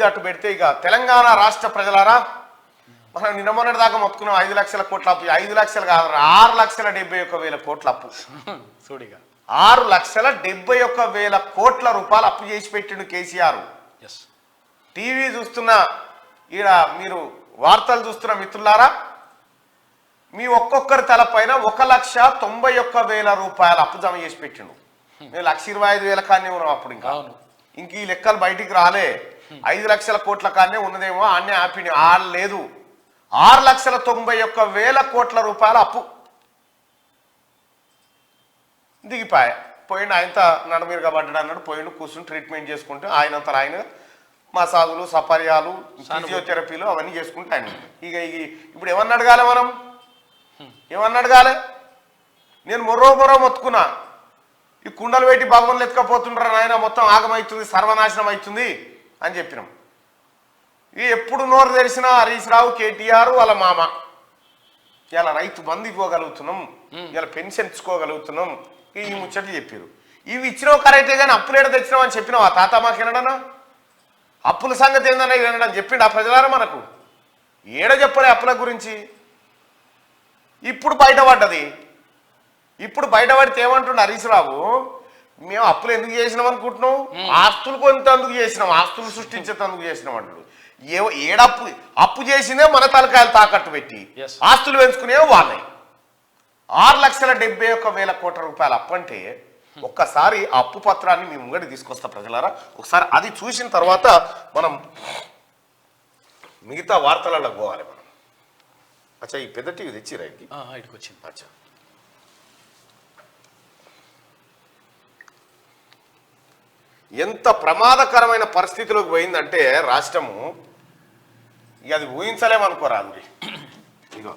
అటు పెడితే ఇక తెలంగాణ రాష్ట్ర ప్రజలారా మనం నిన్న మొన్నటి దాకా మొత్తుకున్నాం 5 లక్షల కోట్ల అప్పు. 5 లక్షలు కాదు, 6,71,000 కోట్ల అప్పు. 6,71,000 కోట్ల రూపాయలు అప్పు చేసి పెట్టిండు కేసీఆర్. టీవీ చూస్తున్న ఈడ మీరు వార్తలు చూస్తున్న మిత్రులారా, మీ ఒక్కొక్కరి తలపైన 1,91,000 రూపాయలు అప్పు జమ చేసి పెట్టిండు. మేము 1,25,000 కానే ఉన్నాం అప్పుడు. ఇంక ఈ లెక్కలు బయటికి రాలే. 5 లక్షల కోట్ల కానే ఉన్నదేమో అన్నీ ఆపిని లేదు. 6,91,000 కోట్ల రూపాయల అప్పు దిగిపాయ. పోయిండు ఆయనతో నడమీరుగా పడ్డాడు అన్నాడు. పోయిండు కూర్చుని ట్రీట్మెంట్ చేసుకుంటూ ఆయనంతా ఆయన మసాజులు సపర్యాలు ఫిజియోథెరపీలు అవన్నీ చేసుకుంటే ఆయన ఇక ఇప్పుడు ఏమన్నా అడగాలి, మనం ఏమన్నా అడగాలి? నేను మొర్రో మొత్తుకున్నా, ఈ కుండలు పెట్టి భగవన్లు ఎత్తుకపోతుంటారు ఆయన, మొత్తం ఆగమవుతుంది, సర్వనాశనం అవుతుంది అని చెప్పినాం. ఇవి ఎప్పుడు నోరు తెరిచినా హరీష్ రావు, కేటీఆర్, వాళ్ళ మామ ఇలా రైతు బంధు ఇవ్వగలుగుతున్నాం, ఇలా పెన్షన్ ఇచ్చుకోగలుగుతున్నాం, ఈ ముచ్చట్లు చెప్పారు. ఇవి ఇచ్చినావు కరెక్టే కానీ అప్పులేడ తెచ్చినావు అని చెప్పినావు. ఆ తాత మాకు వినడనా? అప్పుల సంగతి ఏందన్నా వినడం చెప్పిండు ఆ ప్రజలారా మనకు? ఏడ చెప్పడే అప్పుల గురించి? ఇప్పుడు బయటపడ్డది. ఇప్పుడు బయటపడితే ఏమంటుండ హరీష్ రావు, మేము అప్పులు ఎందుకు చేసినాం అనుకుంటున్నావు? ఆస్తులు కొంతందుకు చేసినాం, ఆస్తులు సృష్టించేందుకు చేసినాం అంటాడు. అప్పు చేసిందే మన తలకాయలు తాకట్టు పెట్టి ఆస్తులు పెంచుకునే వాళ్ళని. 6,71,000 కోట్ల రూపాయల అప్పు అంటే ఒక్కసారి ఆ అప్పు పత్రాన్ని మీ ముంగడి తీసుకొస్తా ప్రజలారా. ఒకసారి అది చూసిన తర్వాత మనం మిగతా వార్తలలో పోవాలి మనం. అచ్చా, ఈ పెద్ద టీవీ తెచ్చి రైట్కి వచ్చింది. అచ్చా, ఎంత ప్రమాదకరమైన పరిస్థితిలోకి పోయిందంటే రాష్ట్రము, ఇక అది ఊహించలేమనుకోరాదు. ఇగో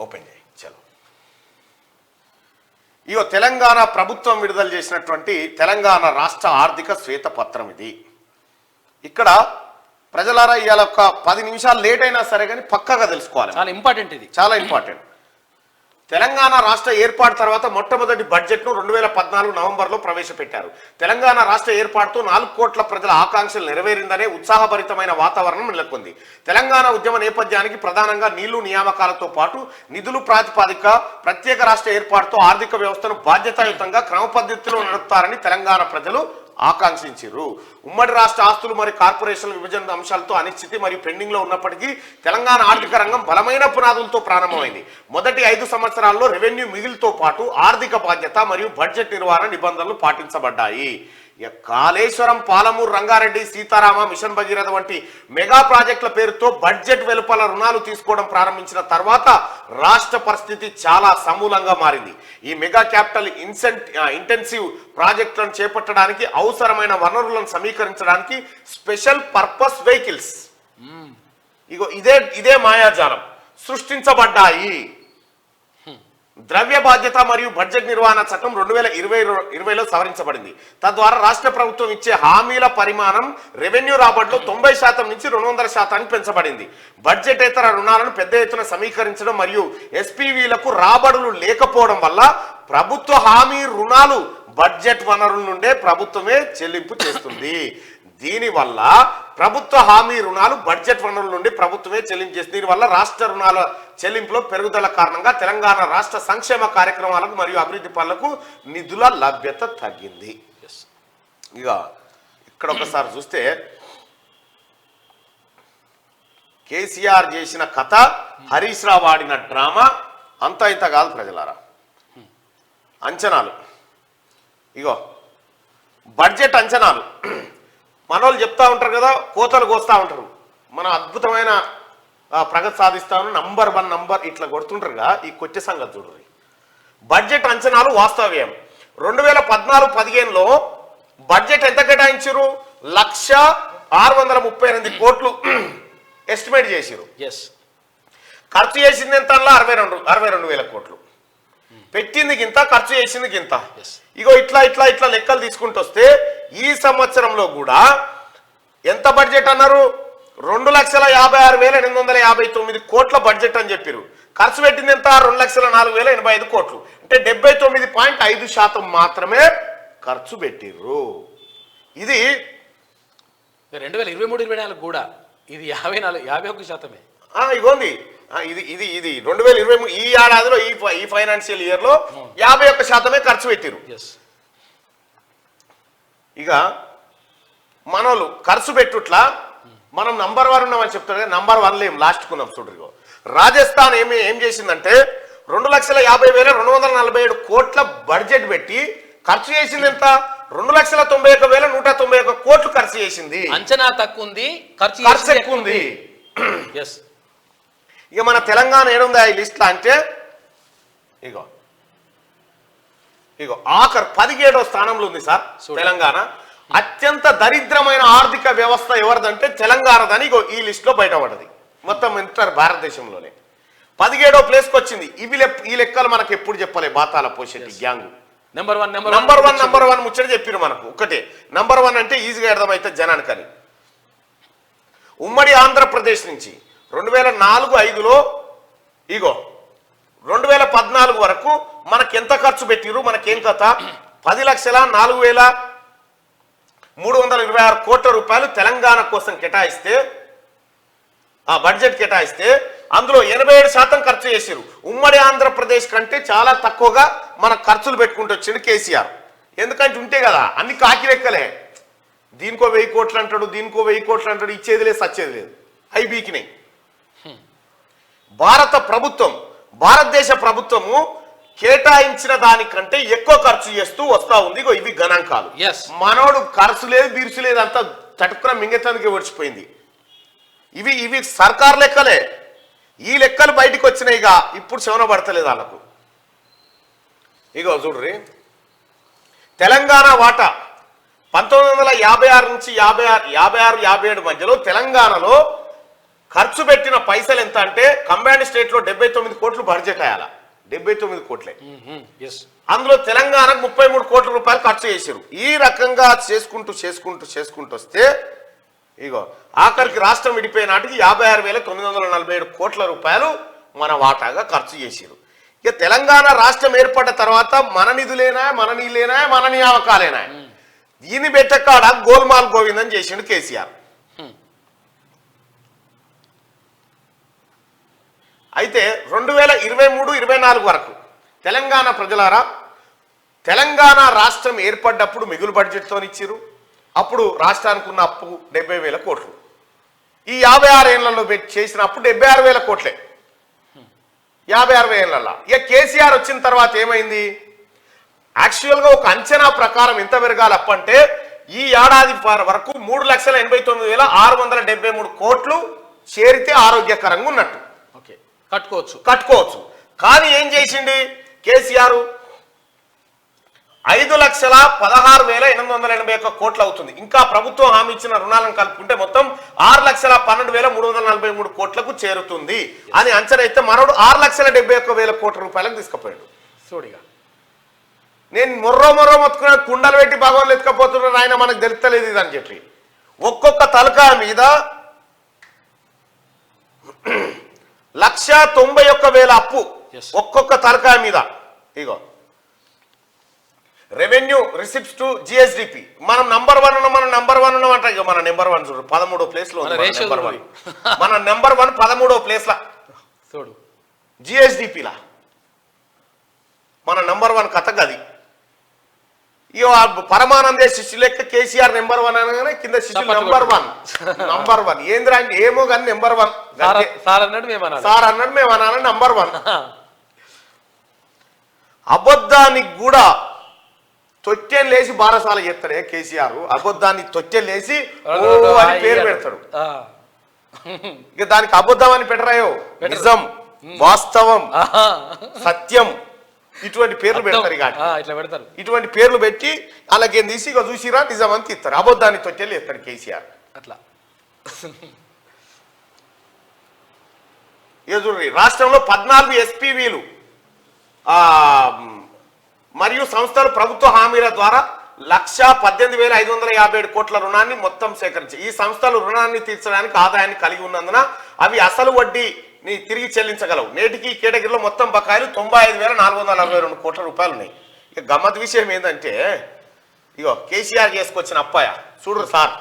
ఓపెన్ చేయి చలో. ఇగో తెలంగాణ ప్రభుత్వం విడుదల చేసినటువంటి తెలంగాణ రాష్ట్ర ఆర్థిక శ్వేతపత్రం ఇది. ఇక్కడ ప్రజలారా ఇవాళ ఒక 10 నిమిషాలు లేట్ అయినా సరే కానీ పక్కాగా తెలుసుకోవాలి. చాలా ఇంపార్టెంట్, ఇది చాలా ఇంపార్టెంట్. తెలంగాణ రాష్ట్ర ఏర్పాటు తర్వాత మొట్టమొదటి బడ్జెట్ను 2014 నవంబర్లో ప్రవేశపెట్టారు. తెలంగాణ రాష్ట్ర ఏర్పాటుతో 4 కోట్ల ప్రజల ఆకాంక్షలు నెరవేరిందనే ఉత్సాహభరితమైన వాతావరణం నెలకొంది. తెలంగాణ ఉద్యమ నేపథ్యానికి ప్రధానంగా నీళ్లు నియామకాలతో పాటు నిధులు ప్రాతిపదిక ప్రత్యేక రాష్ట్ర ఏర్పాటుతో ఆర్థిక వ్యవస్థను బాధ్యతాయుతంగా క్రమ పద్ధతిలో నడుపుతారని తెలంగాణ ప్రజలు ఆకాంక్షించారు. ఉమ్మడి రాష్ట్ర ఆస్తులు మరియు కార్పొరేషన్ల విభజన అంశాలతో అనిశ్చితి మరియు పెండింగ్ లో ఉన్నప్పటికీ తెలంగాణ ఆర్థిక రంగం బలమైన పునాదులతో ప్రారంభమైంది. మొదటి 5 సంవత్సరాల్లో రెవెన్యూ మిగిలితో పాటు ఆర్థిక బాధ్యత మరియు బడ్జెట్ నిర్వహణ నిబంధనలు పాటించబడ్డాయి. కాళేశ్వరం, పాలమూరు, రంగారెడ్డి, సీతారామ, మిషన్ భగీరథ వంటి మెగా ప్రాజెక్టుల పేరుతో బడ్జెట్ వెలుపల రుణాలు తీసుకోవడం ప్రారంభించిన తర్వాత రాష్ట్ర పరిస్థితి చాలా సమూలంగా మారింది. ఈ మెగా క్యాపిటల్ ఇంటెన్సివ్ ప్రాజెక్టులను చేపట్టడానికి అవసరమైన వనరులను సమీకరించడానికి స్పెషల్ పర్పస్ వెహికల్స్ ఇగో ఇదే మాయాజాలం సృష్టించబడ్డాయి. ద్రవ్య బాధ్యత మరియు బడ్జెట్ నిర్వహణ చట్టం 2020లో సవరించబడింది. తద్వారా రాష్ట్ర ప్రభుత్వం ఇచ్చే హామీల పరిమాణం రెవెన్యూ రాబడిలో 90% నుంచి 200% పెంచబడింది. బడ్జెటేతర రుణాలను పెద్ద ఎత్తున సమీకరించడం మరియు ఎస్పీవీలకు రాబడులు లేకపోవడం వల్ల ప్రభుత్వ హామీ రుణాలు బడ్జెట్ వనరుల నుండే ప్రభుత్వమే చెల్లింపు చేస్తుంది. దీనివల్ల ప్రభుత్వ హామీ రుణాలు బడ్జెట్ వనరుల నుండి ప్రభుత్వమే చెల్లించేస్తుంది. దీనివల్ల రాష్ట్ర రుణాల చెల్లింపులో పెరుగుదల కారణంగా తెలంగాణ రాష్ట్ర సంక్షేమ కార్యక్రమాలకు మరియు అభివృద్ధి పనులకు నిధుల లభ్యత తగ్గింది. ఇక ఇక్కడ ఒకసారి చూస్తే కేసీఆర్ చేసిన కథ, హరీష్ రావు ఆడిన డ్రామా అంతా ఇంత కాదు ప్రజలారా. అంచనాలు ఇగో బడ్జెట్ అంచనాలు మనోళ్ళు చెప్తా ఉంటారు కదా, కోతలు కోస్తా ఉంటారు. మనం అద్భుతమైన ప్రగతి సాధిస్తాను, నంబర్ 1 నంబర్ ఇట్లా కొడుతుంటారుగా. ఈ కొచ్చే సంగతి చూడండి. బడ్జెట్ అంచనాలు వాస్తవ్యం. 2014-15లో బడ్జెట్ ఎంత కేటాయించారు? 1,638 కోట్లు ఎస్టిమేట్ చేసిరు. ఖర్చు చేసింది ఎంత? 62,000 కోట్లు. పెట్టింది గింత, ఖర్చు చేసింది గింత. ఇగో ఇట్లా ఇట్లా ఇట్లా లెక్కలు తీసుకుంటూ వస్తే ఈ సంవత్సరంలో కూడా ఎంత బడ్జెట్ అన్నారు? 2,56,859 కోట్ల బడ్జెట్ అని చెప్పారు. ఖర్చు పెట్టింది ఎంత? 2,04,085 కోట్లు. అంటే 79.5% మాత్రమే ఖర్చు పెట్టిర్రు. ఇది 2023-24 కూడా ఇది 51%. ఇగోంది ఇది ఇది ఇది 2023 ఈ ఏడాదిలో ఈ ఫైనాన్షియల్ ఇయర్ లో 51% ఖర్చు పెట్టారు. ఇక మనోళ్ళు ఖర్చు పెట్టుట్లా మనం నంబర్ 1 ఉన్నామని చెప్తారు కదా, నంబర్ 1 లేం లాస్ట్ కున్నాం చూడరు. రాజస్థాన్ ఏం చేసిందంటే 2,50,247 కోట్ల బడ్జెట్ పెట్టి ఖర్చు చేసింది ఎంత? 2,91,191 కోట్లు ఖర్చు చేసింది. అంచనా తక్కువ ఉంది, ఖర్చు ఎక్కువ ఉంది. ఇక మన తెలంగాణ ఏడుందా ఈ లిస్ట్ అంటే ఇగో ఆఖరు 17వ స్థానంలో ఉంది సార్ తెలంగాణ. అత్యంత దరిద్రమైన ఆర్థిక వ్యవస్థ ఎవరిదంటే తెలంగాణదని ఇగో ఈ లిస్ట్ లో బయటపడ్డది. మొత్తం ఇంటర్ భారతదేశంలోనే 17వ ప్లేస్కి వచ్చింది. ఈ లెక్కలు మనకు ఎప్పుడు చెప్పలే బాతాల పోషెట్టి గ్యాంగ్. నంబర్ 1 ముచ్చట చెప్పారు మనకు. ఒకటే నంబర్ 1 అంటే ఈజీగా అర్థమైతే జనానికని. ఉమ్మడి ఆంధ్రప్రదేశ్ నుంచి 2004-05లో ఇగో 2014 వరకు మనకి ఎంత ఖర్చు పెట్టిరు, మనకేం కథ? 10,04,326 కోట్ల రూపాయలు తెలంగాణ కోసం కేటాయిస్తే, ఆ బడ్జెట్ కేటాయిస్తే అందులో 87% ఖర్చు చేసారు. ఉమ్మడి ఆంధ్రప్రదేశ్ కంటే చాలా తక్కువగా మన ఖర్చులు పెట్టుకుంటూ వచ్చిండు కేసీఆర్. ఎందుకంటే ఉంటే కదా అన్ని కాకి లెక్కలే. దీనికో 1000 కోట్లు అంటాడు, దీనికో 1000 కోట్లు అంటాడు, ఇచ్చేది లేదు సచ్చేది లేదు. అవి బీకినాయి. భారతదేశ ప్రభుత్వము కేటాయించిన దానికంటే ఎక్కువ ఖర్చు చేస్తూ వస్తా ఉంది. ఇవి గణాంకాలు. మనోడు ఖర్చు లేదు బీర్చు లేదు అంతా తటుకున్న మింగేతానికి వచ్చిపోయింది. ఇవి సర్కార్ లెక్కలే. ఈ లెక్కలు బయటకు వచ్చినాయిగా ఇప్పుడు శవన పడతలేదు వాళ్ళకు. ఇగో చూడ్రి, తెలంగాణ వాటా 1956 నుంచి 56-57 మధ్యలో తెలంగాణలో ఖర్చు పెట్టిన పైసలు ఎంత అంటే కంబైన్డ్ స్టేట్ లో 79 కోట్లు బడ్జెట్ అయ్యాల. 79 కోట్లే. అందులో తెలంగాణకు 33 కోట్ల రూపాయలు ఖర్చు చేశారు. ఈ రకంగా చేసుకుంటూ వస్తే ఇగో ఆఖరికి రాష్ట్రం విడిపోయే నాటికి 56,947 కోట్ల రూపాయలు మన వాటాగా ఖర్చు చేశారు. ఇక తెలంగాణ రాష్ట్రం ఏర్పడ్డ తర్వాత మన నిధులేనా, మన నీళ్ళేనా, మన నియామకాలేనా, దీన్ని పెట్టకాడ గోల్మాల్ గోవిందని చేసిండు కేసీఆర్. అయితే 2023-24 వరకు తెలంగాణ ప్రజలారా, తెలంగాణ రాష్ట్రం ఏర్పడ్డప్పుడు మిగులు బడ్జెట్తో ఇచ్చిరు. అప్పుడు రాష్ట్రానికి ఉన్న అప్పు 70,000 కోట్లు. ఈ 56 ఏళ్లలో చేసిన అప్పు 76,000 కోట్లే. 56 ఏళ్లలో ఇక కేసీఆర్ వచ్చిన తర్వాత ఏమైంది? యాక్చువల్గా ఒక అంచనా ప్రకారం ఎంత పెరగాలి అప్పు అంటే ఈ ఏడాది వరకు 3,89,673 కోట్లు చేరితే ఆరోగ్యకరంగా ఉన్నట్టు కట్టుకోవచ్చు. కానీ ఏం చేసింది కేసీఆర్? 5,16,881 కోట్లు అవుతుంది. ఇంకా ప్రభుత్వం హామీ ఇచ్చిన రుణాలను కలుపుకుంటే మొత్తం 6,12,343 కోట్లకు చేరుతుంది అని అంచనా అయితే మనోడు 6,71,000 కోట్ల రూపాయలకు తీసుకుపోయాడు. చూడిగా నేను మొర్రో మొత్తుకున్న కుండలు పెట్టి భాగవతులు ఎత్తుకపోతున్నాను ఆయన, మనకు తెలుస్తలేదు ఇది అని చెప్పి ఒక్కొక్క తలకాయ మీద 1,91,000 అప్పు ఒక్కొక్క తలకాయ మీద. ఇగో రెవెన్యూ రిసిప్ట్స్ టు జిఎస్డిపి మనం నంబర్ 1 ఉన్నాం అంట. ఇక మన నెంబర్ 1 చూడు 13వ ప్లేస్ లో మన నెంబర్ 1 13వ ప్లేస్ లా చూడు జిఎస్డిపిలా మన నంబర్ 1 కథ గది. ఇక పరమానందే శిష్యు లెక్క కేసీఆర్ నెంబర్ 1 అనగానే కింద శిష్యులు నంబర్ 1 ఏంద్రా అంటే ఏమో కానీ నెంబర్ 1 సార్ అన్నాడు మేము అనాలని నంబర్ 1. అబద్ధానికి కూడా తొట్టెలు లేసి బారసాల చేస్తాడే కేసీఆర్. అబద్ధాన్ని తొట్టెలు లేసి అని పేరు పెడతాడు. ఇక దానికి అబద్ధం అని పెట్టరాయో, నిజం, వాస్తవం, సత్యం ఇటువంటి పేర్లు పెడతారు. ఇక ఇటువంటి పేర్లు పెట్టి అలాగేం తీసి ఇక చూసిరా నిజం అని తీస్తారు. అబద్ధాన్ని తొట్టెలు చేస్తాడు కేసీఆర్. అట్లా ఇక చూడండి, రాష్ట్రంలో 14 ఎస్పీవీలు మరియు సంస్థలు ప్రభుత్వ హామీల ద్వారా 1,18,557 కోట్ల రుణాన్ని మొత్తం సేకరించి ఈ సంస్థలు రుణాన్ని తీర్చడానికి ఆదాయాన్ని కలిగి ఉన్నందున అవి అసలు వడ్డీని తిరిగి చెల్లించగలవు. నేటికి ఈ కేటగిరీలో మొత్తం బకాయిలు 95,442 కోట్ల రూపాయలు ఉన్నాయి. ఇక గమ్మత్ విషయం ఏంటంటే ఇగో కేసీఆర్ చేసుకొచ్చిన అప్పాయ చూడు సార్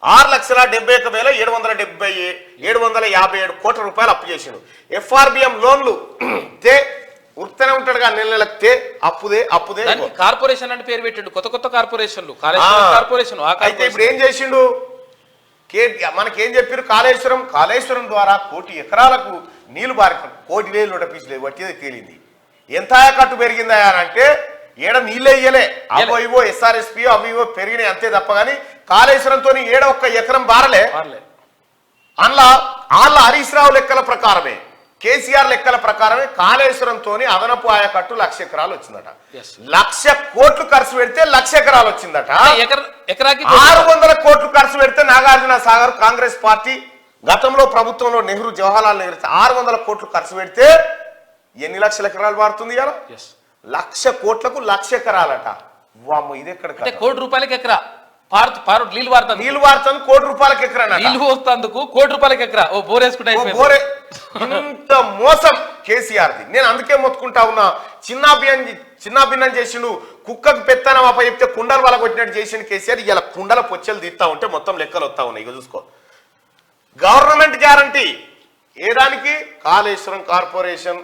6,71,757 కోట్ల రూపాయలు అప్పు చేసిండు. FRBM లోన్లు తే ఉర్తనే ఉంటాడుగా నెల నెలకు తే అప్పుదే దానికి కార్పొరేషన్ అంటే పేరు పెట్టిండు. కొత్త కార్పొరేషన్లు కార్పొరేషన్. అయితే ఇప్పుడు ఏం చేసిండు మనకేం చెప్పారు? కాళేశ్వరం ద్వారా 1 కోటి ఎకరాలకు నీళ్లు బారి 1 కోటి వేలు 100 వచ్చేది తేలింది. ఎంత ఆయకట్టు పెరిగిందా అని అంటే ఏడ నీళ్ళే ఇయ్యలే, అవో ఇవో SRSP అవి ఇవో పెరిగినాయి అంతే తప్ప కానీ కాళేశ్వరంతో ఏడ 1 ఎకరం బారలే. అందులో వాళ్ళ హరీష్ రావు లెక్కల ప్రకారమే, కేసీఆర్ లెక్కల ప్రకారమే కాళేశ్వరంతో అదనపు ఆయకట్టు 1,00,000 ఎకరాలు వచ్చిందట. 1,00,000 కోట్లు ఖర్చు పెడితే 1,00,000 ఎకరాలు వచ్చిందట. 600 కోట్లు ఖర్చు పెడితే నాగార్జున సాగర్ కాంగ్రెస్ పార్టీ గతంలో ప్రభుత్వంలో నెహ్రూ జవహర్లాల్ నెహ్రూ 600 కోట్లు ఖర్చు పెడితే ఎన్ని లక్షల ఎకరాలు మారుతుంది కదా? 1,00,000 కోట్లకు 1,00,000 ఎకరాలట. వామ్మో ఇది ఎక్కడ? ₹1 కోటి ఎకరా నీళ్ళు వాడుతుంది. 1 కోటి రూపాయలకి ఎకరా నీళ్ళు పోస్తందుకు ₹1 కోటి ఎకరా. ఓ బోరేసుకుంటే ఇంత మోసం కేసీఆర్ది. నేను అందుకే మొత్తుకుంటా ఉన్నా. చిన్నాభిన్నం చేసిండు, కుక్కకు పెత్తనం అప్ప చెప్తే కుండలు వాళ్ళకి వచ్చినట్టు చేసిండు కేసీఆర్. ఇలా కుండల పొచ్చలు తీస్తా ఉంటే మొత్తం లెక్కలు వస్తా ఉన్నాయి. ఇక చూసుకో, గవర్నమెంట్ గ్యారంటీ ఏదానికి? Kaleshwaram corporation,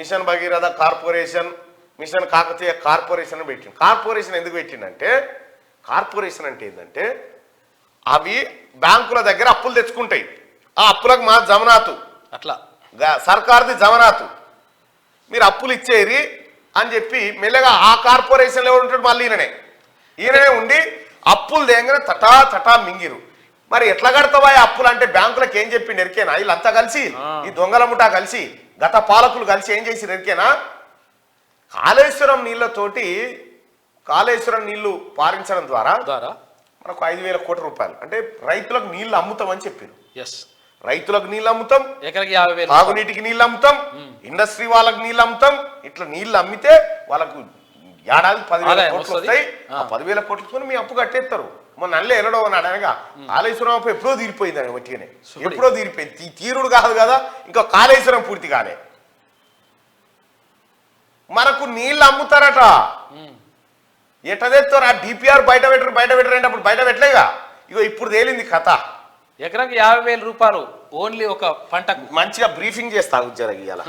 mission Bhagiratha corporation, mission Kakatiya corporation పెట్టిండు. కార్పొరేషన్ ఎందుకు పెట్టిండంటే, కార్పొరేషన్ అంటే ఏంటంటే అవి బ్యాంకుల దగ్గర అప్పులు తెచ్చుకుంటాయి. ఆ అప్పులకు మా జమనాతు, అట్లా సర్కార్ది జమనాతు, మీరు అప్పులు ఇచ్చేరి అని చెప్పి మెల్లగా ఆ కార్పొరేషన్లో ఎవరు ఉంటాడు? మళ్ళీ ఈయననే ఉండి అప్పులు దేంగనే తటా మింగిరు. మరి ఎట్లా కడతావా అప్పులు అంటే బ్యాంకులకు ఏం చెప్పిండు ఎరికేనా? వీళ్ళంతా కలిసి, ఈ దొంగల ముఠా కలిసి, గత పాలకులు కలిసి ఏం చేసి ఎరికేనా? కాళేశ్వరం నీళ్లు పారించడం ద్వారా మనకు 5,000 కోట్ల రూపాయలు అంటే రైతులకు నీళ్లు అమ్ముతామని చెప్పారు. రైతులకు నీళ్ళు అమ్ముతాం, తాగునీటికి నీళ్ళు అమ్ముతాం, ఇండస్ట్రీ వాళ్ళకి నీళ్ళు అమ్ముతాం. ఇట్లా నీళ్ళు అమ్మితే వాళ్ళకు ఏడాది 10,000 కోట్లు వస్తాయి. ఆ 10,000 కోట్లతో మీ అప్పు కట్టేస్తారు. మొన్న నల్లే ఎన్నడో అన్నాడు అనగా కాళేశ్వరం అప్పు ఎప్పుడో తీరిపోయింది అని వట్టిగానే, ఎప్పుడో తీరిపోయింది. తీరుడు కాదు కదా, ఇంకా కాళేశ్వరం పూర్తి కాలే. మనకు నీళ్ళు అమ్ముతారట. ఎట్ట తెస్తారు? ఆ DPR బయట పెట్టరు అంటే అప్పుడు బయట పెట్టలేగా. ఇగో ఇప్పుడు తేలింది కథ. ఎకరాకి ₹50,000 ఓన్లీ ఒక పంటకు. మంచిగా బ్రీఫింగ్ చేస్తా ఉద్యోగ ఇవాళ.